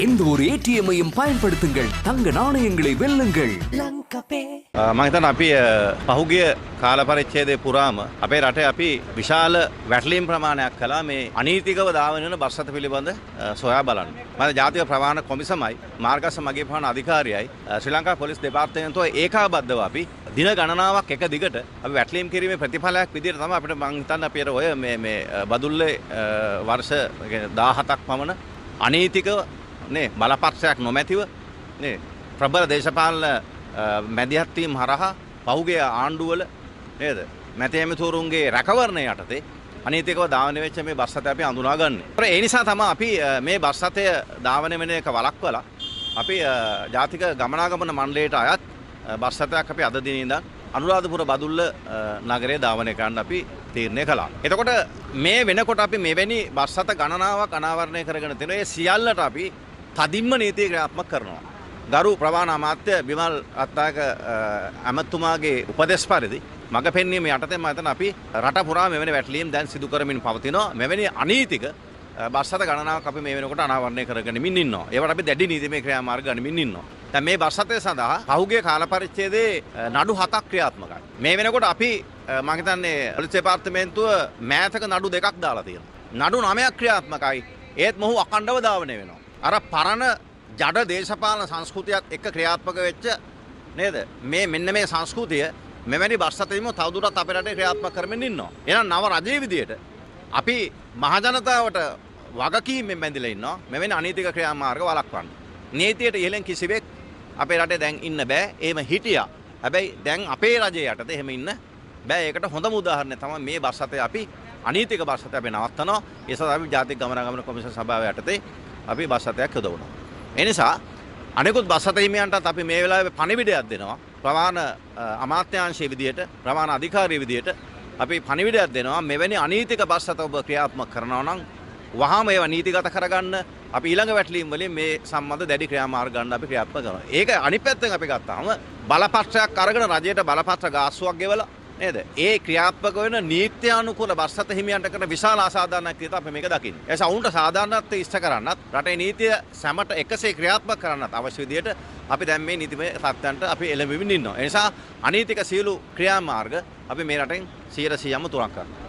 எந்த ஒரு ஏடிஎம்மையும் பயன்படுத்துங்கள், தங்க நாணயங்களை வெல்லுங்கள். මම හිතන්නේ අපි පහුගිය කාල පරිච්ඡේදයේ පුරාම අපේ රටේ අපි විශාල වැටලීම් ප්‍රමාණයක් කළා මේ අනීතිකව දාවන වෙන බස් රථ පිළිබඳ සොයා බලන්න. මම ජාතික ප්‍රවාහන කොමිසමයි මාර්ගස්ස මගේ ප්‍රවාහන අධිකාරියයි ශ්‍රී ලංකා පොලිස් දෙපාර්තමේන්තුව ඒකාබද්ධව අපි දින ගණනාවක් එක දිගට අපි වැටලීම් කිරීමේ ප්‍රතිඵලයක් විදිහට තමයි අපිට මම හිතන්නේ අපි ඔය මේ බදුල්ලේ වර්ෂ 17ක් පමණ අනීතිකව නේ බලපත්‍රයක් නොමැතිව නේ ප්‍රබල දේශපාලන මැදිහත් වීම හරහා පහුගිය ආණ්ඩුවල නේද මැතිඇමතුරුන්ගේ රැකවරණය යටතේ අනීතිකව ධාවනය වෙච්ච මේ බස් රථය අපි අඳුනාගන්නේ. ඒ නිසා තමයි අපි මේ බස් රථය ධාවනය වෙන එක වළක්වලා අපි ජාතික ගමනාගමන මණ්ඩලයට අයත් බස් රථයක් අපි අද දිනේ ඉඳන් අනුරාධපුර බදුල්ල නගරයේ ධාවනය කරන්න අපි තීරණය කළා. එතකොට මේ වෙනකොට අපි මෙවැනි බස් රථ ගණනාවක් අනාවරණය කරගෙන තියෙනවා. ඒ සියල්ලට අපි තදින්ම නීතිය ක්‍රියාත්මක කරනවා. ගරු ප්‍රවාහන අමාත්‍ය බිමල් රත්නායක ඇමතුමාගේ උපදෙස් පරිදි මඟ පෙන්වීම යටතේ මම හිතන අපි රට පුරා මෙවැනි වැටලීම් දැන් සිදු කරමින් පවතිනවා. මෙවැනි අනීතික බස් රථ ගණනාවක් අපි මේ වෙනකොට අනාවරණය කරගෙනමින් ඉන්නවා. ඒවට අපි දැඩි නීතිමය ක්‍රියාමාර්ග ගනිමින් ඉන්නවා. දැන් මේ බස් රථය සඳහා පහුගිය කාල පරිච්ඡේදයේ නඩු 7ක් ක්‍රියාත්මකයි. මේ වෙනකොට අපි මම හිතන්නේ පොලිස් දෙපාර්තමේන්තුව මෑතක නඩු 2ක් දාලා තියෙනවා. නඩු 9ක් ක්‍රියාත්මකයි. ඒත් මොහු අඛණ්ඩව ධාවනය වෙනවා. අර පරණ ජඩ දේශපාලන සංස්කෘතියත් එක්ක ක්‍රියාත්මක වෙච්ච නේද මෙන්න මේ සංස්කෘතිය මෙවැනි බස් රථෙම තවදුරටත් අපේ රටේ ක්‍රියාත්මක කරමින් ඉන්නවා. එහෙනම් නව රජයේ විදියට අපි මහජනතාවට වගකීමෙන් බැඳිලා ඉන්නවා මෙවැනි අනීතික ක්‍රියාමාර්ග වළක්වන්න. නීතියට ඉහළින් කිසිවෙක් අපේ රටේ දැන් ඉන්න බෑ. එහෙම හිටියා. හැබැයි දැන් අපේ රජයේ යටතේ එහෙම ඉන්න බෑ. ඒකට හොඳම උදාහරණය තමයි මේ බස් රථය අපි අනීතික බස් රථය අපි නවත්තනවා. ඒ සඳහා අපි ජාතික ගමනාගමන කොමිසම සභාව යටතේ අපි බස් රථයක් යොදවනවා. ඒ නිසා අනෙකුත් බස් රථ හිමියන්ටත් අපි මේ වෙලාවේ පණිවිඩයක් දෙනවා. ප්‍රවාහන අමාත්‍යාංශයේ විදියට, ප්‍රවාහන අධිකාරිය විදියට අපි පණිවිඩයක් දෙනවා. මෙවැනි අනීතික බස් රථ ඔබ ක්‍රියාත්මක කරනවා නම් වහාම ඒවා නීතිගත කරගන්න අපි ඊළඟ වැටලීම් වලින් මේ සම්බන්ධ දැඩි ක්‍රියාමාර්ග ගන්න අපි ක්‍රියාත්මක කරනවා. ඒක අනිත් පැත්තෙන් අපි ගත්තාම බලපත්‍රයක් අරගෙන රජයට බලපත්‍ර ගාස්තුවක් ගෙවලා නේද? ඒ ක්‍රියාත්මක වෙන නීත්‍යානුකූල බස් රථ හිමියන්ට කරන විශාල අසාධාරණයක් විදිහට අපි මේක දකින්නේ. ඒ නිසා උන්ට සාධාරණත්වය ඉෂ්ට කරන්නත් රටේ නීතිය සැමට එකසේ ක්‍රියාත්මක කරන්නත් අවශ්‍ය විදිහට අපි දැන් මේ නීතිමය තත්ත්වයන්ට අපි එළඹෙමින් ඉන්නවා. ඒ නිසා අනීතික සියලු ක්‍රියාමාර්ග අපි මේ රටෙන් 100%ම තුරන් කරනවා.